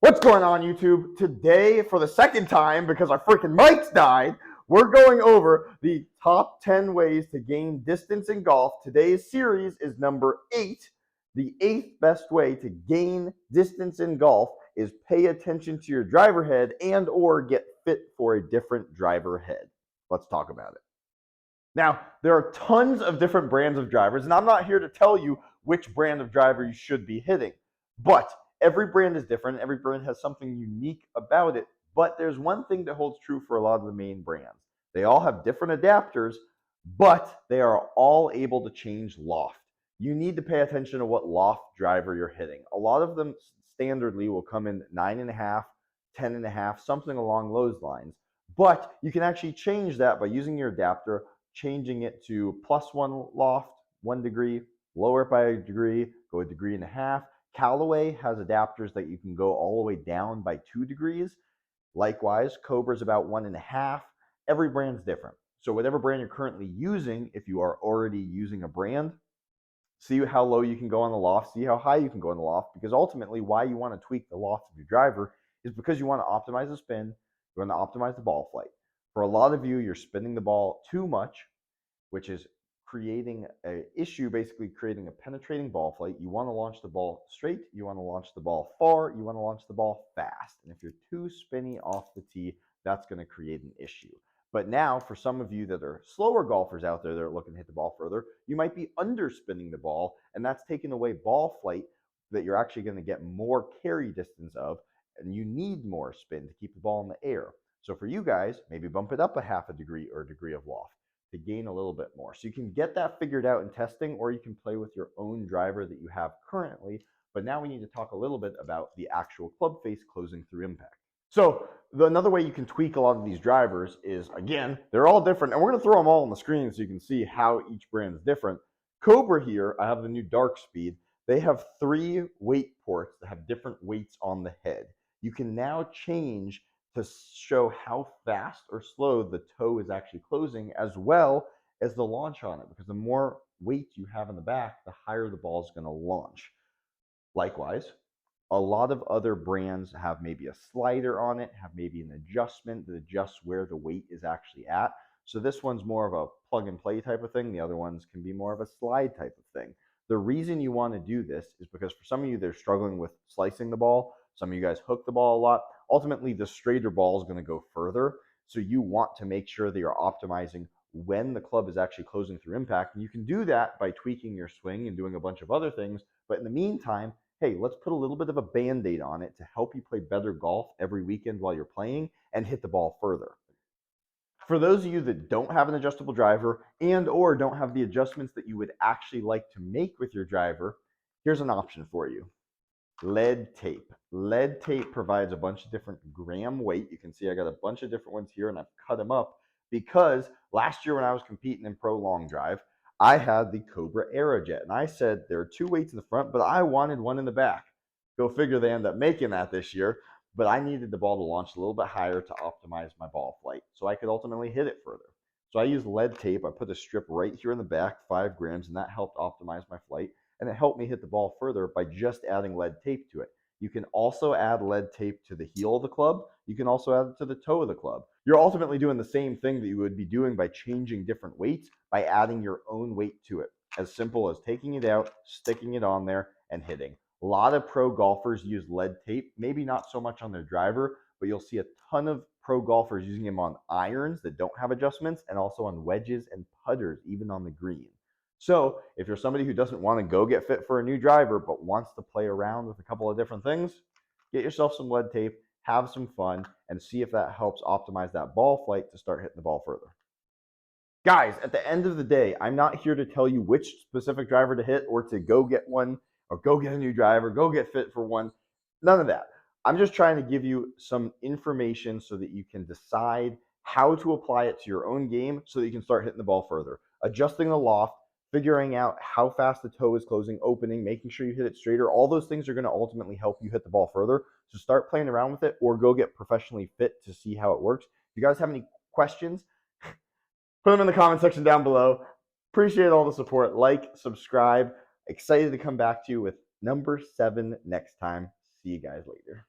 What's going on, YouTube? Today, for the second time, because our freaking mics died, we're going over the top 10 ways to gain distance in golf. Today's series is number 8. The 8th best way to gain distance in golf is pay attention to your driver head and or get fit for a different driver head. Let's talk about it. Now, there are tons of different brands of drivers, and I'm not here to tell you which brand of driver you should be hitting, but every brand is different. Every brand has something unique about it, but there's one thing that holds true for a lot of the main brands. They all have different adapters, but they are all able to change loft. You need to pay attention to what loft driver you're hitting. A lot of them standardly will come in 9.5, 10.5, something along those lines, but you can actually change that by using your adapter, changing it to +1 loft, 1 degree, lower it by a degree, go 1.5 degrees. Callaway has adapters that you can go all the way down by 2 degrees. Likewise, Cobra's about 1.5. Every brand's different. So whatever brand you're currently using, if you are already using a brand, see how low you can go on the loft, see how high you can go on the loft, because ultimately why you want to tweak the loft of your driver is because you want to optimize the spin, you want to optimize the ball flight. For a lot of you, you're spinning the ball too much, which is creating an issue, basically creating a penetrating ball flight. You want to launch the ball straight, you want to launch the ball far, you want to launch the ball fast. And if you're too spinny off the tee, that's going to create an issue. But now, for some of you that are slower golfers out there that are looking to hit the ball further, you might be underspinning the ball, and that's taking away ball flight that you're actually going to get more carry distance of, and you need more spin to keep the ball in the air. So for you guys, maybe bump it up 0.5 degree or a degree of loft to gain a little bit more. So you can get that figured out in testing, or you can play with your own driver that you have currently. But now we need to talk a little bit about the actual club face closing through impact. So another way you can tweak a lot of these drivers is, again, they're all different, and we're going to throw them all on the screen so you can see how each brand is different. Cobra here, I have the new Dark Speed. They have 3 weight ports that have different weights on the head. You can now change to show how fast or slow the toe is actually closing, as well as the launch on it, because the more weight you have in the back, the higher the ball is going to launch. Likewise, a lot of other brands have maybe a slider on it, have maybe an adjustment that adjusts where the weight is actually at. So this one's more of a plug and play type of thing. The other ones can be more of a slide type of thing. The reason you want to do this is because for some of you, they're struggling with slicing the ball. Some of you guys hook the ball a lot. Ultimately, the straighter ball is going to go further. So you want to make sure that you're optimizing when the club is actually closing through impact. And you can do that by tweaking your swing and doing a bunch of other things. But in the meantime, hey, let's put a little bit of a Band-Aid on it to help you play better golf every weekend while you're playing and hit the ball further. For those of you that don't have an adjustable driver and or don't have the adjustments that you would actually like to make with your driver, here's an option for you. Lead tape. Lead tape provides a bunch of different gram weight. You can see I got a bunch of different ones here, and I've cut them up because last year when I was competing in Pro Long Drive, I had the Cobra Aerojet, and I said there are 2 weights in the front, but I wanted one in the back. Go figure, they end up making that this year, but I needed the ball to launch a little bit higher to optimize my ball flight so I could ultimately hit it further. So I used lead tape. I put a strip right here in the back, 5 grams, and that helped optimize my flight. And it helped me hit the ball further by just adding lead tape to it. You can also add lead tape to the heel of the club. You can also add it to the toe of the club. You're ultimately doing the same thing that you would be doing by changing different weights by adding your own weight to it. As simple as taking it out, sticking it on there, and hitting. A lot of pro golfers use lead tape, maybe not so much on their driver, but you'll see a ton of pro golfers using them on irons that don't have adjustments, and also on wedges and putters, even on the green. So if you're somebody who doesn't want to go get fit for a new driver, but wants to play around with a couple of different things, get yourself some lead tape, have some fun, and see if that helps optimize that ball flight to start hitting the ball further. Guys, at the end of the day, I'm not here to tell you which specific driver to hit or to go get one or go get a new driver, go get fit for one. None of that. I'm just trying to give you some information so that you can decide how to apply it to your own game so that you can start hitting the ball further. Adjusting the loft, figuring out how fast the toe is closing, opening, making sure you hit it straighter. All those things are going to ultimately help you hit the ball further. So start playing around with it or go get professionally fit to see how it works. If you guys have any questions, put them in the comment section down below. Appreciate all the support. Like, subscribe. Excited to come back to you with number 7 next time. See you guys later.